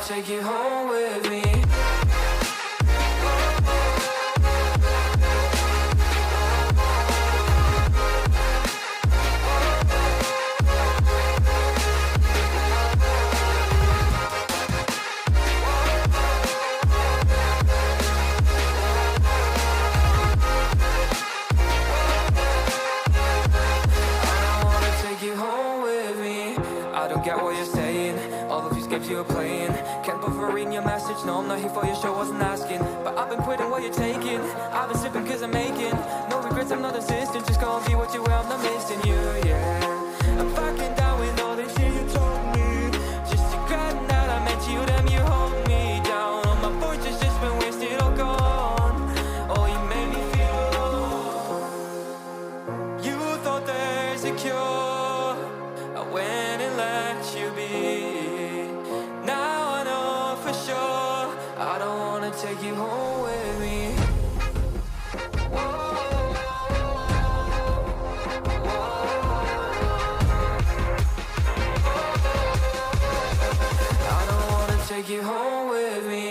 take you home with me. Get what you're saying, all of these games you're playing. Can't bother reading your message, no I'm not here for your show, wasn't asking. But I've been quitting what you're taking, I've been sipping cause I'm making no regrets, I'm not insisting, just go and be what you are, I'm not missing you, yeah. I'm fucking down with all the shit you told me, just regretting that I met you, damn you hold me down. All my fortune's just been wasted, all gone, oh you made me feel alone. You thought there's a cure, I went and let you be. Now I know for sure I don't wanna take you home with me. I don't wanna take you home with me.